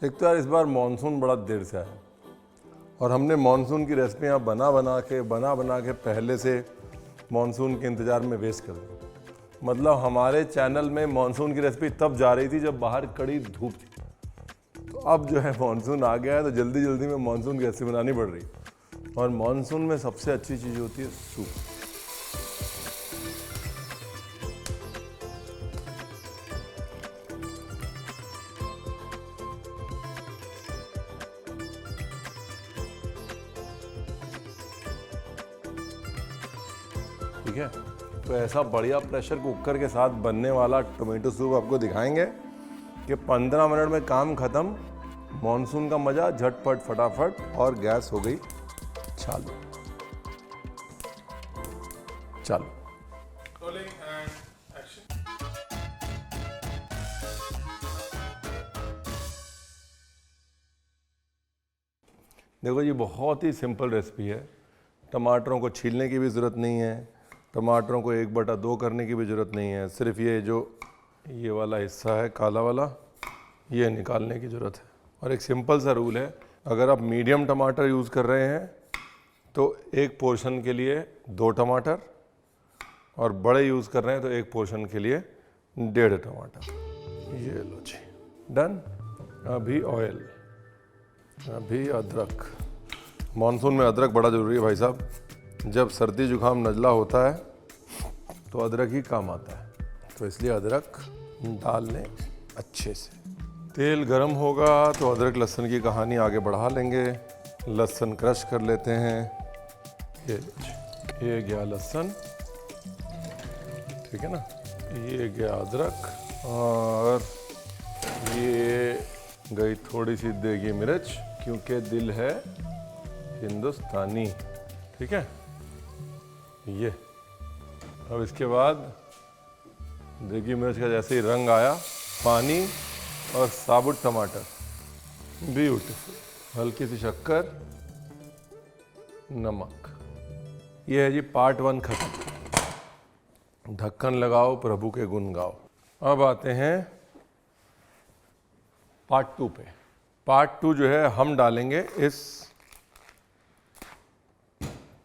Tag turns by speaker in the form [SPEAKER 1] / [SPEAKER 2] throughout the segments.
[SPEAKER 1] एक तो यार इस बार मानसून बड़ा देर से आया और हमने मानसून की रेसिपियाँ बना बना के पहले से मानसून के इंतज़ार में वेस्ट कर दी। मतलब हमारे चैनल में मानसून की रेसिपी तब जा रही थी जब बाहर कड़ी धूप थी। तो अब जो है मानसून आ गया है तो जल्दी जल्दी में मानसून की रेसिपी बनानी पड़ रही है। और मानसून में सबसे अच्छी चीज़ होती है सूप। ठीक है, तो ऐसा बढ़िया प्रेशर कुकर के साथ बनने वाला टोमेटो सूप आपको दिखाएंगे कि 15 मिनट में काम खत्म। मानसून का मजा झटपट फटाफट और गैस हो गई चालू। चालू। देखो जी, बहुत ही सिंपल रेसिपी है। टमाटरों को छीलने की भी ज़रूरत नहीं है, टमाटरों को 1/2 करने की भी ज़रूरत नहीं है। सिर्फ ये वाला हिस्सा है काला वाला, ये निकालने की ज़रूरत है। और एक सिंपल सा रूल है, अगर आप मीडियम टमाटर यूज़ कर रहे हैं तो एक पोर्शन के लिए 2 टमाटर, और बड़े यूज़ कर रहे हैं तो एक पोर्शन के लिए 1.5 टमाटर। ये लो जी, डन। अभी ऑयल, अभी अदरक। मानसून में अदरक बड़ा ज़रूरी है भाई साहब। जब सर्दी जुकाम नज़ला होता है तो अदरक ही काम आता है, तो इसलिए अदरक डाल लें अच्छे से। तेल गरम होगा तो अदरक लहसुन की कहानी आगे बढ़ा लेंगे। लहसुन क्रश कर लेते हैं। ये गया लहसुन, ठीक है ना। ये गया अदरक, और ये गई थोड़ी सी देगी मिर्च, क्योंकि दिल है हिंदुस्तानी। ठीक है, ये अब इसके बाद देगी मिर्च का जैसे ही रंग आया, पानी और साबुत टमाटर, ब्यूटीफुल। हल्की सी शक्कर, नमक। ये है जी पार्ट 1 खत्म। ढक्कन लगाओ, प्रभु के गुण गाओ। अब आते हैं पार्ट 2 पे। पार्ट 2 जो है हम डालेंगे इस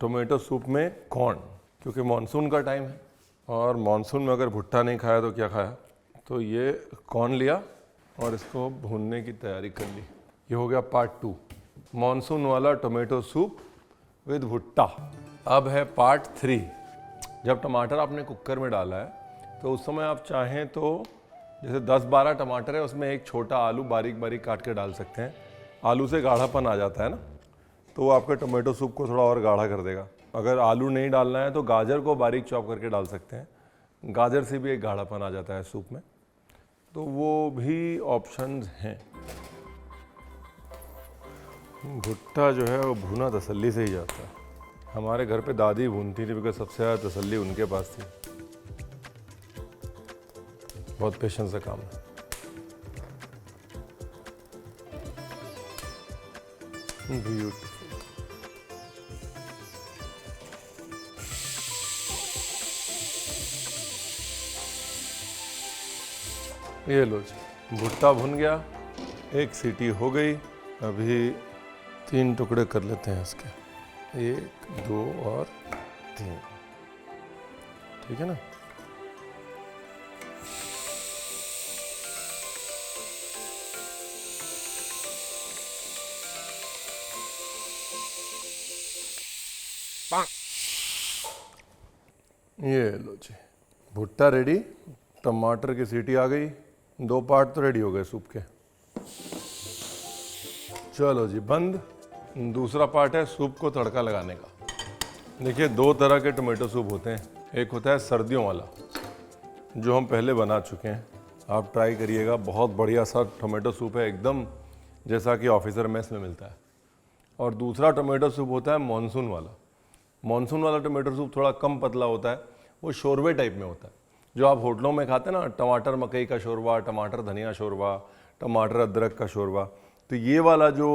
[SPEAKER 1] टोमेटो सूप में कॉर्न, क्योंकि मानसून का टाइम है और मानसून में अगर भुट्टा नहीं खाया तो क्या खाया। तो ये कॉर्न लिया और इसको भूनने की तैयारी कर ली। ये हो गया पार्ट 2, मानसून वाला टोमेटो सूप विद भुट्टा। अब है पार्ट 3। जब टमाटर आपने कुकर में डाला है तो उस समय आप चाहें तो जैसे 10-12 टमाटर है, उसमें एक छोटा आलू बारीक बारीक काट के डाल सकते हैं। आलू से गाढ़ापन आ जाता है ना, तो वो आपके टोमेटो सूप को थोड़ा और गाढ़ा कर देगा। अगर आलू नहीं डालना है तो गाजर को बारीक चॉप करके डाल सकते हैं, गाजर से भी एक गाढ़ापन आ जाता है सूप में, तो वो भी ऑप्शंस हैं। भुट्टा जो है वो भुना तसल्ली से ही जाता है। हमारे घर पे दादी भूनती थी, बिकॉज सबसे ज़्यादा तसल्ली उनके पास थी। बहुत पेशेंस का काम है। ब्यूटीफुल। ये लो जी, भुट्टा भुन गया, एक सीटी हो गई। अभी 3 टुकड़े कर लेते हैं इसके, 1, 2 और 3। ठीक है ना। ये लो जी, भुट्टा रेडी, टमाटर की सीटी आ गई, 2 पार्ट तो रेडी हो गए सूप के। चलो जी बंद। दूसरा पार्ट है सूप को तड़का लगाने का। देखिए 2 तरह के टोमेटो सूप होते हैं। एक होता है सर्दियों वाला, जो हम पहले बना चुके हैं, आप ट्राई करिएगा। बहुत बढ़िया सा टोमेटो सूप है, एकदम जैसा कि ऑफिसर मेस में मिलता है। और दूसरा टोमेटो सूप होता है मानसून वाला। मानसून वाला टोमेटो सूप थोड़ा कम पतला होता है, वो शोरबे टाइप में होता है, जो आप होटलों में खाते हैं ना, टमाटर मकई का शोरबा, टमाटर धनिया शोरबा, टमाटर अदरक का शोरबा। तो ये वाला जो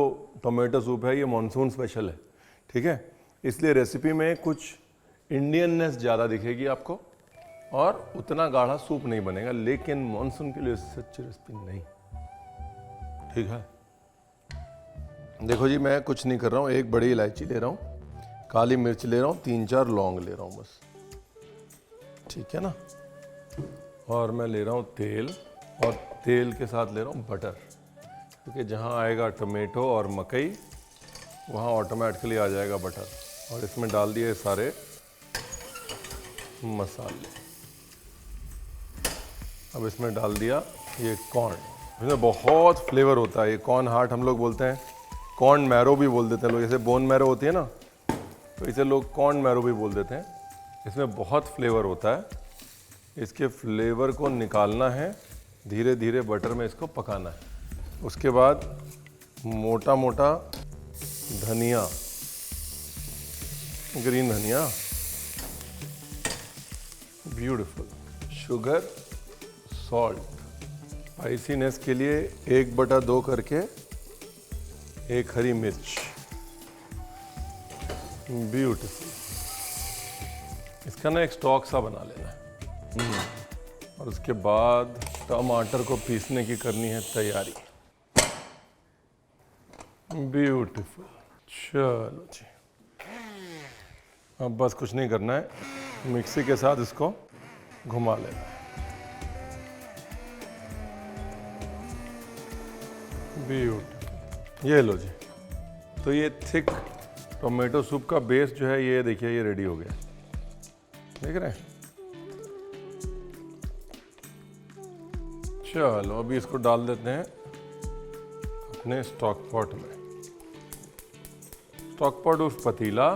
[SPEAKER 1] टोमेटो सूप है ये मानसून स्पेशल है। ठीक है, इसलिए रेसिपी में कुछ इंडियननेस ज़्यादा दिखेगी आपको और उतना गाढ़ा सूप नहीं बनेगा, लेकिन मानसून के लिए सच रेसिपी नहीं। ठीक है, देखो जी, मैं कुछ नहीं कर रहा हूँ, एक बड़ी इलायची ले रहा हूँ, काली मिर्च ले रहा हूँ, 3-4 लौंग ले रहा हूँ बस, ठीक है ना। और मैं ले रहा हूँ तेल, और तेल के साथ ले रहा हूँ बटर, क्योंकि जहाँ आएगा टमेटो और मकई वहाँ ऑटोमेटिकली आ जाएगा बटर। और इसमें डाल दिए सारे मसाले। अब इसमें डाल दिया ये कॉर्न, इसमें बहुत फ्लेवर होता है। ये कॉर्न हार्ट हम लोग बोलते हैं, कॉर्न मैरो भी बोल देते हैं लोग, जैसे बोन मैरो होती है ना, तो इसे लोग कॉर्न मैरो भी बोल देते हैं। इसमें बहुत फ्लेवर होता है। इसके फ्लेवर को निकालना है, धीरे धीरे बटर में इसको पकाना है। उसके बाद मोटा मोटा धनिया, ग्रीन धनिया, ब्यूटीफुल, शुगर, सॉल्ट, स्पाइसीनेस के लिए 1/2 करके एक हरी मिर्च, ब्यूटीफुल। इसका ना एक स्टॉक सा बना लेना है। और उसके बाद टमाटर को पीसने की करनी है तैयारी। ब्यूटीफुल, चलो जी, अब बस कुछ नहीं करना है, मिक्सी के साथ इसको घुमा लेना है। ब्यूटीफुल, ये लो जी। तो ये थिक टोमेटो सूप का बेस जो है, ये देखिए ये रेडी हो गया, देख रहे हैं। चलो अभी इसको डाल देते हैं अपने स्टॉक पॉट में। स्टॉक पॉट उस पतीला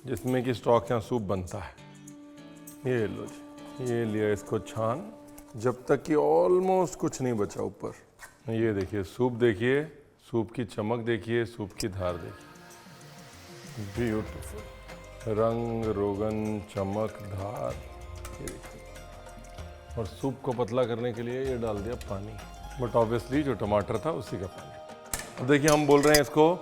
[SPEAKER 1] जिसमें कि स्टॉक या सूप बनता है। ये लो जी, ये लिया इसको छान, जब तक कि ऑलमोस्ट कुछ नहीं बचा ऊपर। ये देखिए सूप, देखिए सूप की चमक, देखिए सूप की धार, देखिए ब्यूटीफुल, रंग रोगन चमक धार, ये देखिए। और सूप को पतला करने के लिए ये डाल दिया पानी, बट ऑब्वियसली जो टमाटर था उसी का पानी। अब देखिए हम बोल रहे हैं इसको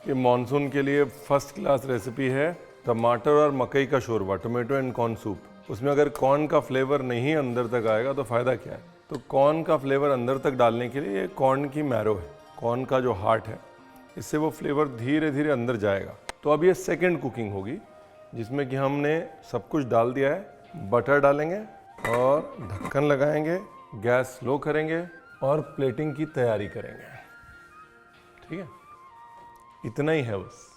[SPEAKER 1] कि मानसून के लिए फर्स्ट क्लास रेसिपी है टमाटर और मकई का शोरबा, टोमेटो एंड कॉर्न सूप। उसमें अगर कॉर्न का फ्लेवर नहीं अंदर तक आएगा तो फ़ायदा क्या है। तो कॉर्न का फ्लेवर अंदर तक डालने के लिए ये कॉर्न की मैरो है, कॉर्न का जो हार्ट है, इससे वो फ्लेवर धीरे धीरे अंदर जाएगा। तो अब ये सेकंड कुकिंग होगी जिसमें कि हमने सब कुछ डाल दिया है। बटर डालेंगे और ढक्कन लगाएंगे, गैस स्लो करेंगे और प्लेटिंग की तैयारी करेंगे, ठीक है। इतना ही है बस,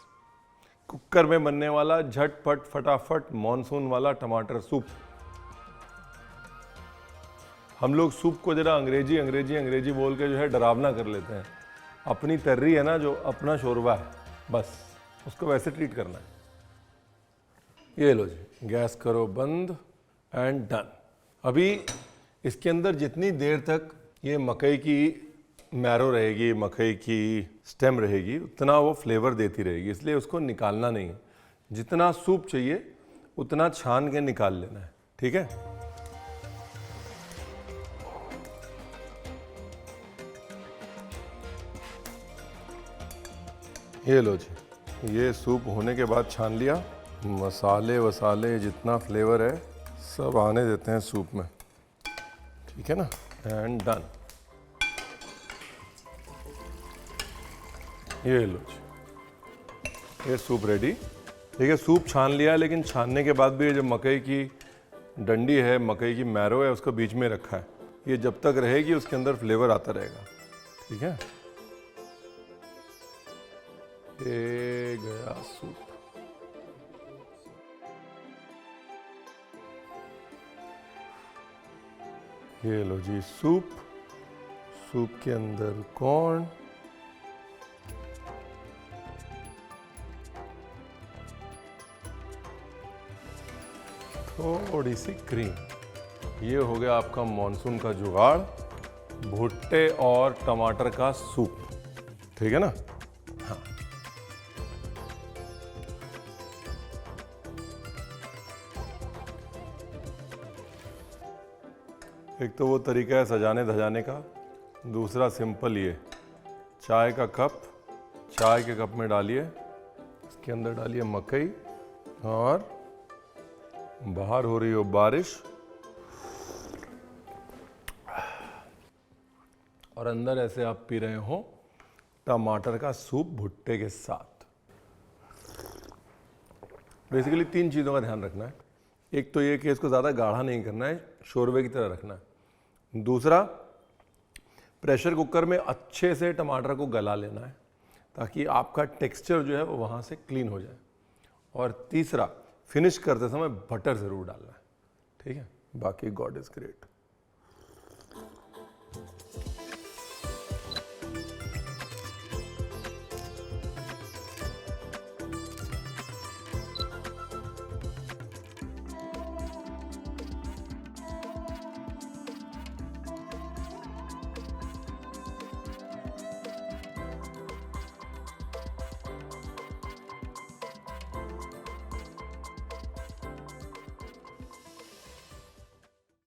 [SPEAKER 1] कुकर में बनने वाला झटपट फटाफट मॉनसून वाला टमाटर सूप। हम लोग सूप को जरा अंग्रेजी अंग्रेजी अंग्रेजी बोल के जो है डरावना कर लेते हैं। अपनी तर्री है ना, जो अपना शोरबा है, बस उसको वैसे ट्रीट करना है। ये लो जी, गैस करो बंद एंड डन। अभी इसके अंदर जितनी देर तक ये मकई की मैरो रहेगी, मकई की स्टेम रहेगी, उतना वो फ्लेवर देती रहेगी, इसलिए उसको निकालना नहीं है। जितना सूप चाहिए उतना छान के निकाल लेना है, ठीक है। ये लो जी, ये सूप होने के बाद छान लिया। मसाले वसाले जितना फ्लेवर है सब आने देते हैं सूप में, ठीक है ना, एंड डन। ये लो जी, ये सूप रेडी। ठीक है, सूप छान लिया, लेकिन छानने के बाद भी ये जो मकई की डंडी है, मकई की मैरो है, उसको बीच में रखा है। ये जब तक रहेगी उसके अंदर फ्लेवर आता रहेगा, ठीक है। ये गया सूप। ये लो जी सूप, सूप के अंदर कॉर्न, थोड़ी सी क्रीम। ये हो गया आपका मॉनसून का जुगाड़, भुट्टे और टमाटर का सूप, ठीक है ना। हाँ, एक तो वो तरीका है सजाने धजाने का, दूसरा सिंपल ये चाय का कप, चाय के कप में डालिए, इसके अंदर डालिए मकई, और बाहर हो रही हो बारिश और अंदर ऐसे आप पी रहे हो टमाटर का सूप भुट्टे के साथ। बेसिकली 3 चीज़ों का ध्यान रखना है। एक तो ये कि इसको ज़्यादा गाढ़ा नहीं करना है, शोरबे की तरह रखना है। दूसरा, प्रेशर कुकर में अच्छे से टमाटर को गला लेना है ताकि आपका टेक्सचर जो है वो वहाँ से क्लीन हो जाए। और तीसरा, फिनिश करते समय बटर ज़रूर डालना है। ठीक है, बाकी गॉड इज़ ग्रेट।